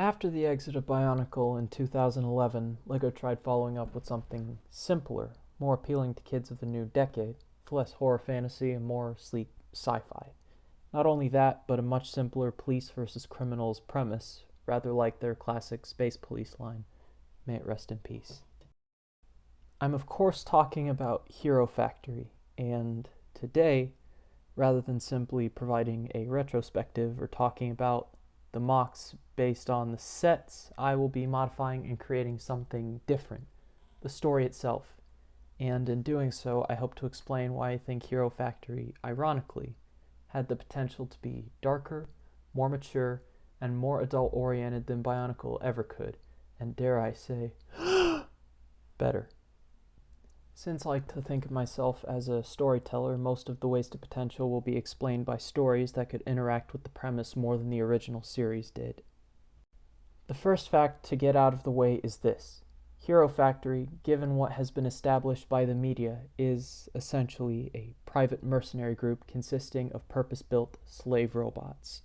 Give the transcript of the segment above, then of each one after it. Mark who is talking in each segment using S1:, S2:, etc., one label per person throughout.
S1: After the exit of Bionicle in 2011, LEGO tried following up with something simpler, more appealing to kids of the new decade, with less horror fantasy and more sleek sci-fi. Not only that, but a much simpler police versus criminals premise, rather like their classic Space Police line. May it rest in peace. I'm of course talking about Hero Factory, and today, rather than simply providing a retrospective or talking about the mocks based on the sets, I will be modifying and creating something different, the story itself. And in doing so, I hope to explain why I think Hero Factory, ironically, had the potential to be darker, more mature, and more adult-oriented than Bionicle ever could, and dare I say, better. Since I like to think of myself as a storyteller, most of the wasted potential will be explained by stories that could interact with the premise more than the original series did. The first fact to get out of the way is this. Hero Factory, given what has been established by the media, is essentially a private mercenary group consisting of purpose-built slave robots.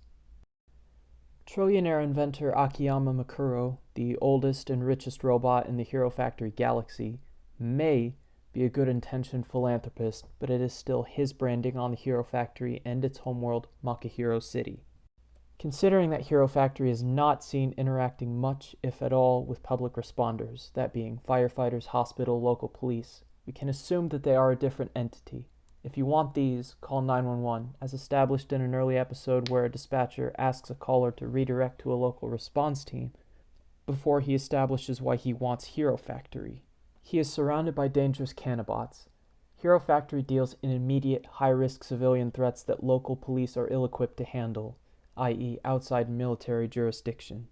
S1: Trillionaire inventor Akiyama Makuro, the oldest and richest robot in the Hero Factory galaxy, may be a good-intentioned philanthropist, but it is still his branding on the Hero Factory and its homeworld, Makahiro City. Considering that Hero Factory is not seen interacting much, if at all, with public responders, that being firefighters, hospital, local police, we can assume that they are a different entity. If you want these, call 911, as established in an early episode where a dispatcher asks a caller to redirect to a local response team before he establishes why he wants Hero Factory. He is surrounded by dangerous Canobots. Hero Factory deals in immediate, high-risk civilian threats that local police are ill-equipped to handle, i.e. outside military jurisdiction.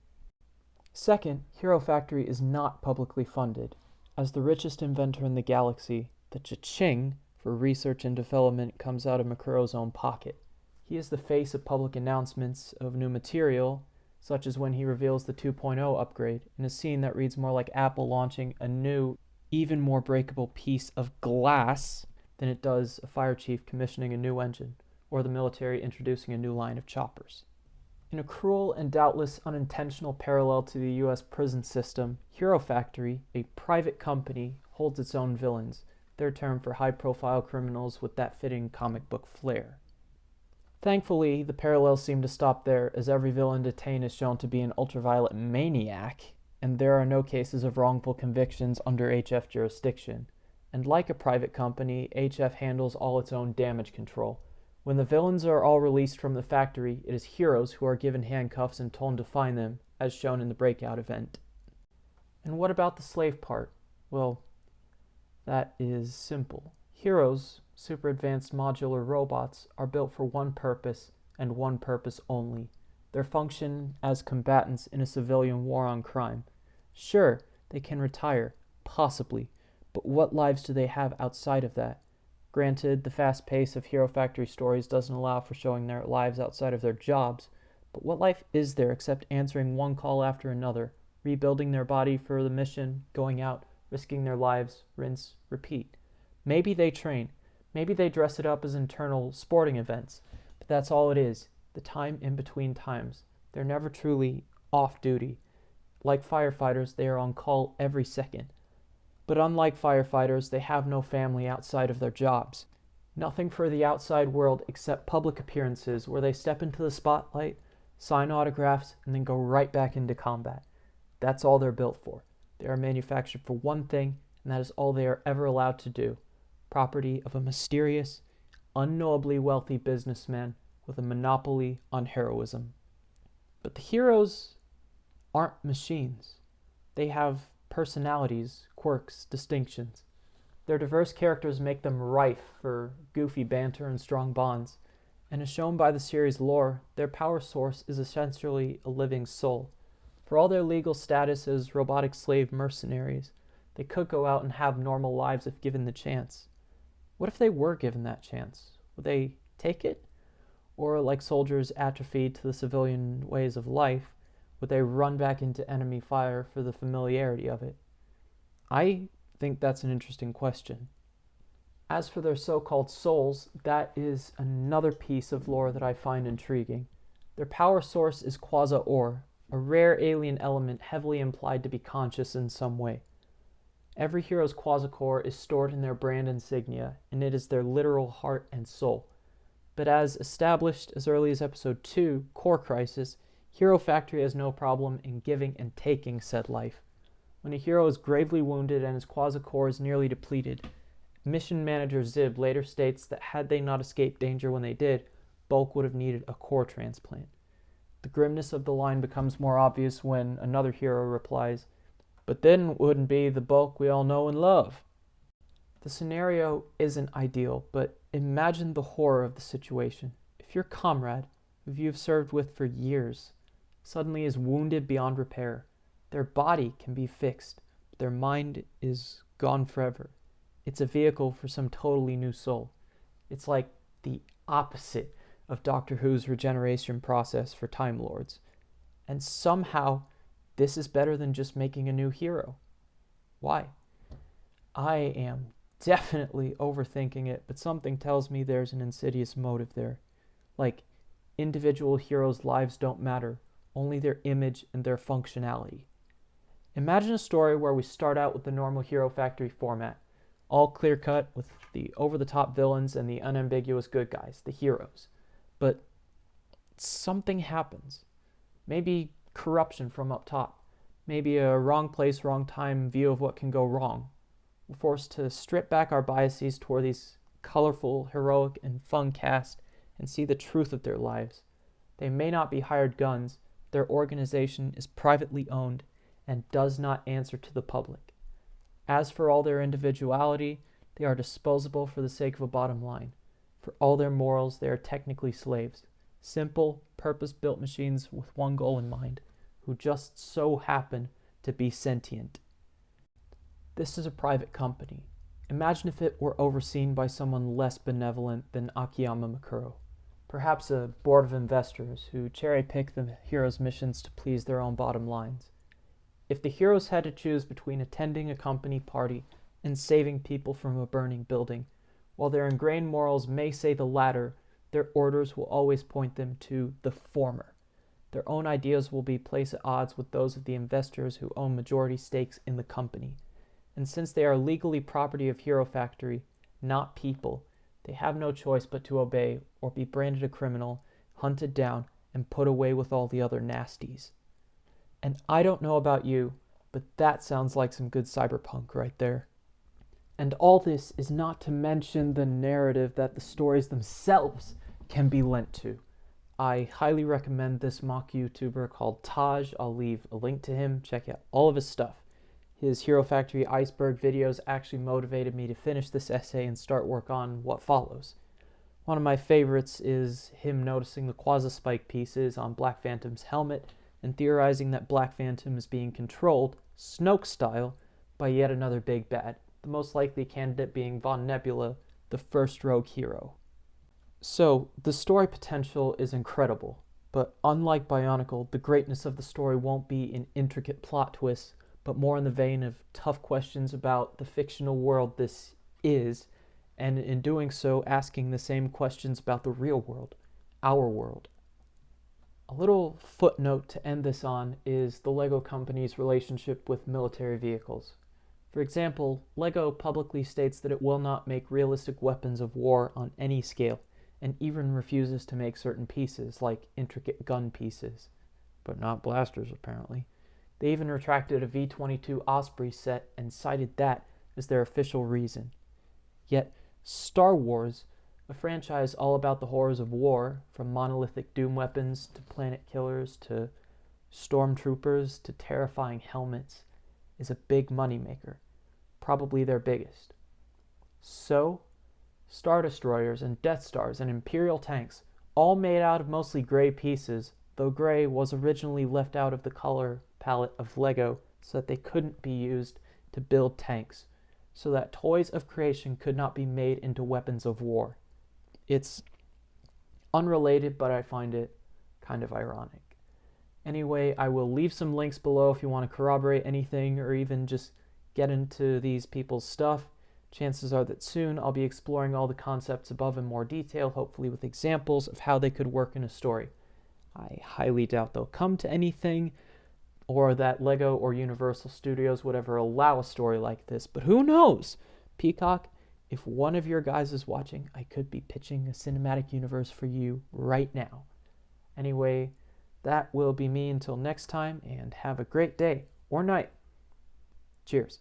S1: Second, Hero Factory is not publicly funded. As the richest inventor in the galaxy, the cha-ching for research and development comes out of Makuro's own pocket. He is the face of public announcements of new material, such as when he reveals the 2.0 upgrade in a scene that reads more like Apple launching a new, even more breakable piece of glass than it does a fire chief commissioning a new engine, or the military introducing a new line of choppers. In a cruel and doubtless unintentional parallel to the US prison system, Hero Factory, a private company, holds its own villains, their term for high-profile criminals with that fitting comic book flair. Thankfully, the parallels seem to stop there, as every villain detained is shown to be an ultraviolet maniac, and there are no cases of wrongful convictions under HF jurisdiction. And like a private company, HF handles all its own damage control. When the villains are all released from the factory, it is heroes who are given handcuffs and told to find them, as shown in the Breakout event. And what about the slave part? Well, that is simple. Heroes, super advanced modular robots, are built for one purpose and one purpose only: their function as combatants in a civilian war on crime. Sure, they can retire, possibly, but what lives do they have outside of that? Granted, the fast pace of Hero Factory stories doesn't allow for showing their lives outside of their jobs, but what life is there except answering one call after another, rebuilding their body for the mission, going out, risking their lives, rinse, repeat? Maybe they train, maybe they dress it up as internal sporting events, but that's all it is, the time in between times. They're never truly off duty. Like firefighters, they are on call every second. But unlike firefighters, they have no family outside of their jobs. Nothing for the outside world except public appearances where they step into the spotlight, sign autographs, and then go right back into combat. That's all they're built for. They are manufactured for one thing, and that is all they are ever allowed to do. Property of a mysterious, unknowably wealthy businessman with a monopoly on heroism. But the heroes aren't machines. They have personalities, quirks, distinctions. Their diverse characters make them rife for goofy banter and strong bonds, and as shown by the series' lore, their power source is essentially a living soul. For all their legal status as robotic slave mercenaries, they could go out and have normal lives if given the chance. What if they were given that chance? Would they take it? Or, like soldiers atrophied to the civilian ways of life, would they run back into enemy fire for the familiarity of it? I think that's an interesting question. As for their so-called souls, that is another piece of lore that I find intriguing. Their power source is Quasi-Or, a rare alien element heavily implied to be conscious in some way. Every hero's quasi-core is stored in their brand insignia, and it is their literal heart and soul. But as established as early as Episode 2, Core Crisis, Hero Factory has no problem in giving and taking said life. When a hero is gravely wounded and his quasi-core is nearly depleted, Mission Manager Zib later states that had they not escaped danger when they did, Bulk would have needed a core transplant. The grimness of the line becomes more obvious when another hero replies, "But then it wouldn't be the Bulk we all know and love." The scenario isn't ideal, but imagine the horror of the situation. If your comrade, who you've served with for years, suddenly is wounded beyond repair, their body can be fixed, but their mind is gone forever. It's a vehicle for some totally new soul. It's like the opposite of Doctor Who's regeneration process for Time Lords. And somehow, this is better than just making a new hero. Why? I am definitely overthinking it, but something tells me there's an insidious motive there. Like, individual heroes' lives don't matter, only their image and their functionality. Imagine a story where we start out with the normal Hero Factory format, all clear-cut with the over-the-top villains and the unambiguous good guys, the heroes. But something happens. Maybe corruption from up top. Maybe a wrong place, wrong time view of what can go wrong. We're forced to strip back our biases toward these colorful, heroic, and fun cast and see the truth of their lives. They may not be hired guns. Their organization is privately owned and does not answer to the public. As for all their individuality, they are disposable for the sake of a bottom line. For all their morals, they are technically slaves. Simple, purpose-built machines with one goal in mind, who just so happen to be sentient. This is a private company. Imagine if it were overseen by someone less benevolent than Akiyama Makuro. Perhaps a board of investors who cherry-pick the heroes' missions to please their own bottom lines. If the heroes had to choose between attending a company party and saving people from a burning building, while their ingrained morals may say the latter, their orders will always point them to the former. Their own ideas will be placed at odds with those of the investors who own majority stakes in the company. And since they are legally property of Hero Factory, not people, they have no choice but to obey or be branded a criminal, hunted down, and put away with all the other nasties. And I don't know about you, but that sounds like some good cyberpunk right there. And all this is not to mention the narrative that the stories themselves can be lent to. I highly recommend this mock YouTuber called Taj. I'll leave a link to him. Check out all of his stuff. His Hero Factory Iceberg videos actually motivated me to finish this essay and start work on what follows. One of my favorites is him noticing the quasi-spike pieces on Black Phantom's helmet and theorizing that Black Phantom is being controlled, Snoke style, by yet another big bad, the most likely candidate being Von Nebula, the first rogue hero. So, the story potential is incredible, but unlike Bionicle, the greatness of the story won't be in intricate plot twists, but more in the vein of tough questions about the fictional world this is, and in doing so, asking the same questions about the real world, our world. A little footnote to end this on is the LEGO company's relationship with military vehicles. For example, LEGO publicly states that it will not make realistic weapons of war on any scale, and even refuses to make certain pieces, like intricate gun pieces. But not blasters, apparently. They even retracted a V-22 Osprey set and cited that as their official reason. Yet, Star Wars, a franchise all about the horrors of war, from monolithic doom weapons to planet killers to stormtroopers to terrifying helmets, is a big moneymaker, probably their biggest. So, Star Destroyers and Death Stars and Imperial tanks, all made out of mostly gray pieces, though gray was originally left out of the color palette of LEGO so that they couldn't be used to build tanks, so that toys of creation could not be made into weapons of war. It's unrelated, but I find it kind of ironic. Anyway, I will leave some links below if you want to corroborate anything or even just get into these people's stuff. Chances are that soon I'll be exploring all the concepts above in more detail, hopefully with examples of how they could work in a story. I highly doubt they'll come to anything, or that Lego or Universal Studios would ever allow a story like this. But who knows? Peacock, if one of your guys is watching, I could be pitching a cinematic universe for you right now. Anyway, that will be me until next time, and have a great day or night. Cheers.